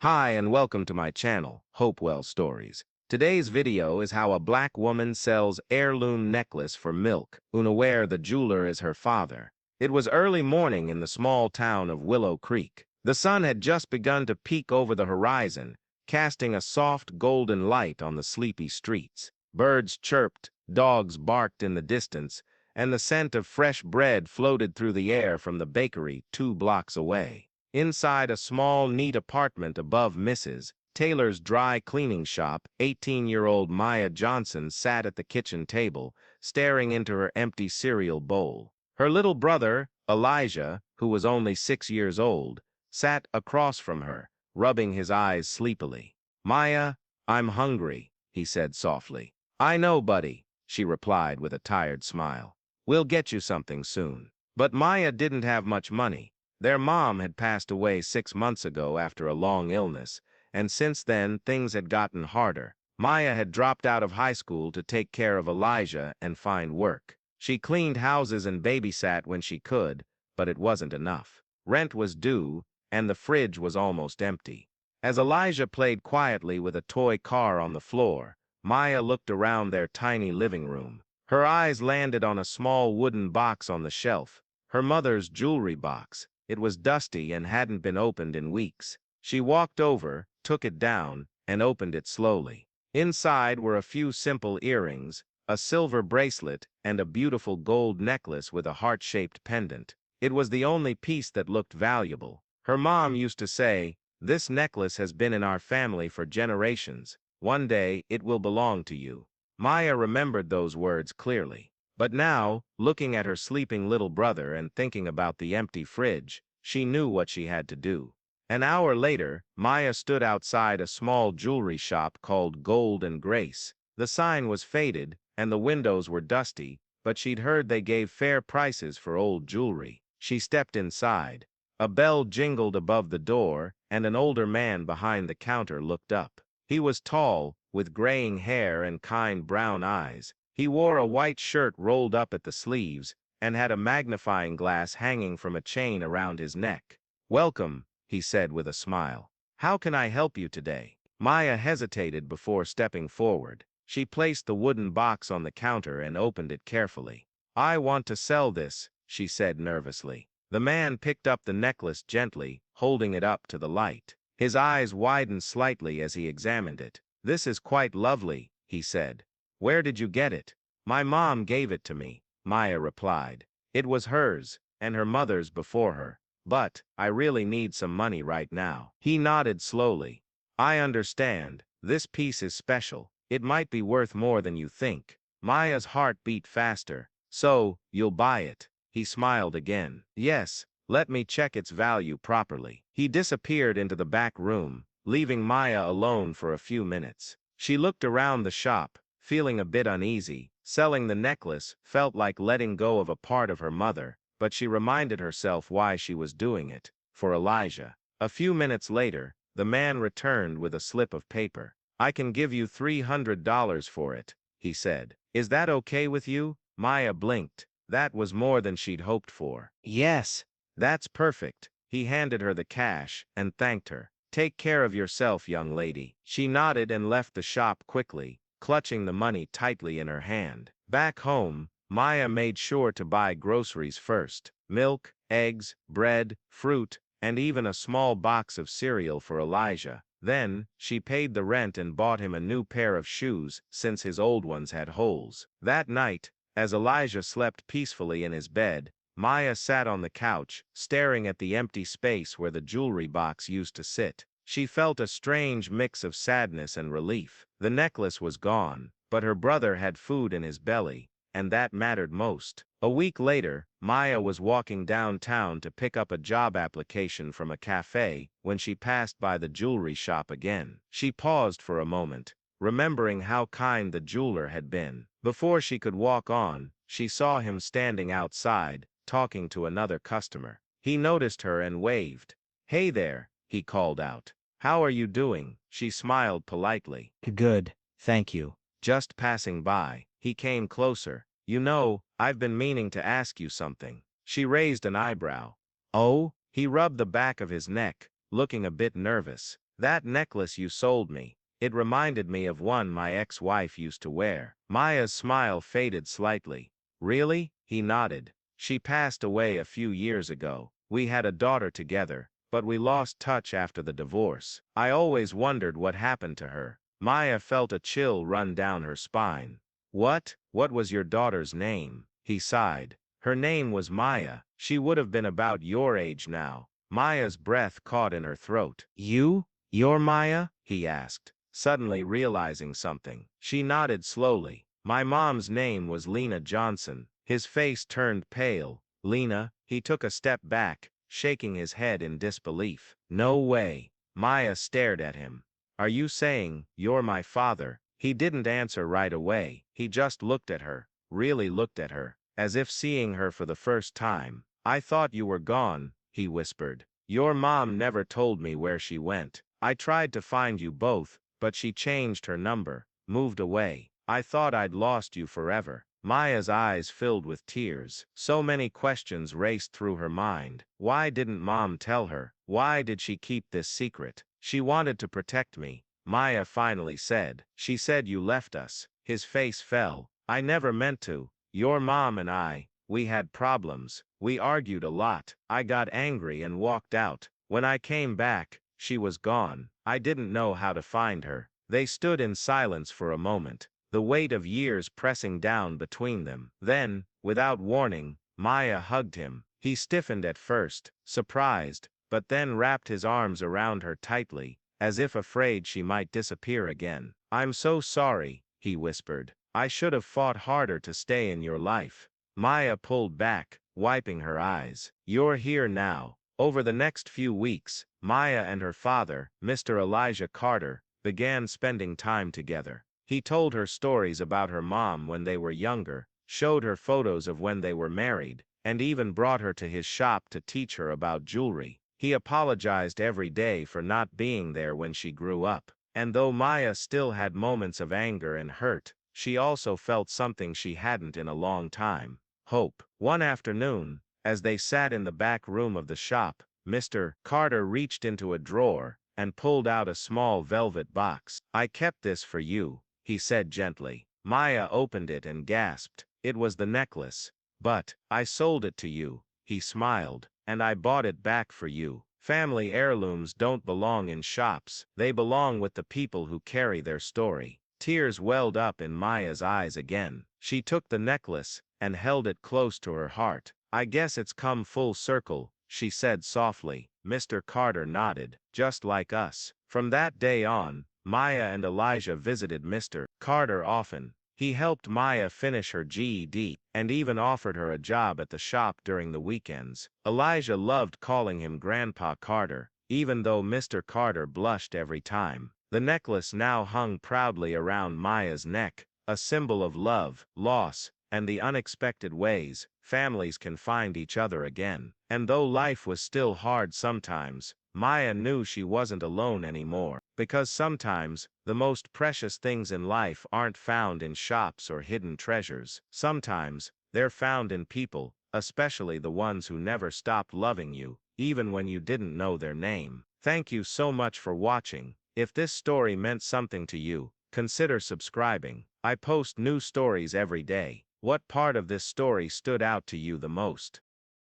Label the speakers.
Speaker 1: Hi and welcome to my channel, Hopewell Stories. Today's video is how a black woman sells heirloom necklace for milk, unaware the jeweler is her father. It was early morning in the small town of Willow Creek. The sun had just begun to peek over the horizon, casting a soft golden light on the sleepy streets. Birds chirped, dogs barked in the distance, and the scent of fresh bread floated through the air from the bakery 2 blocks away. Inside a small, neat apartment above Mrs. Taylor's dry cleaning shop, 18-year-old Maya Johnson sat at the kitchen table, staring into her empty cereal bowl. Her little brother, Elijah, who was only 6 years old, sat across from her, rubbing his eyes sleepily. "Maya, I'm hungry," he said softly. "I know, buddy," she replied with a tired smile. "We'll get you something soon." But Maya didn't have much money. Their mom had passed away 6 months ago after a long illness, and since then things had gotten harder. Maya had dropped out of high school to take care of Elijah and find work. She cleaned houses and babysat when she could, but it wasn't enough. Rent was due, and the fridge was almost empty. As Elijah played quietly with a toy car on the floor, Maya looked around their tiny living room. Her eyes landed on a small wooden box on the shelf, her mother's jewelry box. It was dusty and hadn't been opened in weeks. She walked over, took it down, and opened it slowly. Inside were a few simple earrings, a silver bracelet, and a beautiful gold necklace with a heart-shaped pendant. It was the only piece that looked valuable. Her mom used to say, "This necklace has been in our family for generations. One day it will belong to you." Maya remembered those words clearly. But now, looking at her sleeping little brother and thinking about the empty fridge, she knew what she had to do. An hour later, Maya stood outside a small jewelry shop called Gold and Grace. The sign was faded, and the windows were dusty, but she'd heard they gave fair prices for old jewelry. She stepped inside. A bell jingled above the door, and an older man behind the counter looked up. He was tall, with graying hair and kind brown eyes. He wore a white shirt rolled up at the sleeves, and had a magnifying glass hanging from a chain around his neck. "Welcome," he said with a smile. "How can I help you today?" Maya hesitated before stepping forward. She placed the wooden box on the counter and opened it carefully. "I want to sell this," she said nervously. The man picked up the necklace gently, holding it up to the light. His eyes widened slightly as he examined it. "This is quite lovely," he said. "Where did you get it?" "My mom gave it to me," Maya replied. "It was hers, and her mother's before her. But I really need some money right now." He nodded slowly. "I understand. This piece is special. It might be worth more than you think." Maya's heart beat faster. "So, you'll buy it?" He smiled again. "Yes, let me check its value properly." He disappeared into the back room, leaving Maya alone for a few minutes. She looked around the shop, feeling a bit uneasy. Selling the necklace felt like letting go of a part of her mother, but she reminded herself why she was doing it, for Elijah. A few minutes later, the man returned with a slip of paper. "I can give you $300 for it," he said. "Is that okay with you?" Maya blinked. That was more than she'd hoped for. "Yes, that's perfect." He handed her the cash and thanked her. "Take care of yourself, young lady." She nodded and left the shop quickly, clutching the money tightly in her hand. Back home, Maya made sure to buy groceries first: milk, eggs, bread, fruit, and even a small box of cereal for Elijah. Then, she paid the rent and bought him a new pair of shoes since his old ones had holes. That night, as Elijah slept peacefully in his bed, Maya sat on the couch, staring at the empty space where the jewelry box used to sit. She felt a strange mix of sadness and relief. The necklace was gone, but her brother had food in his belly, and that mattered most. A week later, Maya was walking downtown to pick up a job application from a cafe when she passed by the jewelry shop again. She paused for a moment, remembering how kind the jeweler had been. Before she could walk on, she saw him standing outside, talking to another customer. He noticed her and waved. "Hey there," he called out. "How are you doing?" She smiled politely.
Speaker 2: Good, thank you.
Speaker 1: Just passing by. He came closer. "You know, I've been meaning to ask you something." She raised an eyebrow. "Oh?" He rubbed the back of his neck, looking a bit nervous. That necklace you sold me. It reminded me of one my ex-wife used to wear. Maya's smile faded slightly. Really? He nodded. She passed away a few years ago. We had a daughter together, but we lost touch after the divorce. I always wondered what happened to her. Maya felt a chill run down her spine. What? What was your daughter's name? He sighed. Her name was Maya. She would have been about your age now. Maya's breath caught in her throat. You're Maya? He asked, suddenly realizing something. She nodded slowly. My mom's name was Lena Johnson. His face turned pale. Lena? He took a step back, shaking his head in disbelief. No way. Maya stared at him. Are you saying you're my father? He didn't answer right away. He just looked at her, really looked at her, as if seeing her for the first time. I thought you were gone, he whispered. Your mom never told me where she went. I tried to find you both, but she changed her number, moved away. I thought I'd lost you forever. Maya's eyes filled with tears. So many questions raced through her mind. Why didn't Mom tell her? Why did she keep this secret? She wanted to protect me, Maya finally said. She said you left us. His face fell. I never meant to. Your mom and we had problems. We argued a lot. I got angry and walked out. When I came back, she was gone. I didn't know how to find her. They stood in silence for a moment, the weight of years pressing down between them. Then, without warning, Maya hugged him. He stiffened at first, surprised, but then wrapped his arms around her tightly, as if afraid she might disappear again. I'm so sorry, he whispered. I should have fought harder to stay in your life. Maya pulled back, wiping her eyes. You're here now. Over the next few weeks, Maya and her father, Mr. Elijah Carter, began spending time together. He told her stories about her mom when they were younger, showed her photos of when they were married, and even brought her to his shop to teach her about jewelry. He apologized every day for not being there when she grew up. And though Maya still had moments of anger and hurt, she also felt something she hadn't in a long time: hope. One afternoon, as they sat in the back room of the shop, Mr. Carter reached into a drawer and pulled out a small velvet box. I kept this for you, he said gently. Maya opened it and gasped. It was the necklace. But I sold it to you, he smiled, and I bought it back for you. Family heirlooms don't belong in shops. They belong with the people who carry their story. Tears welled up in Maya's eyes again. She took the necklace and held it close to her heart. I guess it's come full circle, she said softly. Mr. Carter nodded. Just like us. From that day on, Maya and Elijah visited Mr. Carter often. He helped Maya finish her GED, and even offered her a job at the shop during the weekends. Elijah loved calling him Grandpa Carter, even though Mr. Carter blushed every time. The necklace now hung proudly around Maya's neck, a symbol of love, loss, and the unexpected ways families can find each other again. And though life was still hard sometimes, Maya knew she wasn't alone anymore. Because sometimes, the most precious things in life aren't found in shops or hidden treasures. Sometimes, they're found in people, especially the ones who never stopped loving you, even when you didn't know their name. Thank you so much for watching. If this story meant something to you, consider subscribing. I post new stories every day. What part of this story stood out to you the most?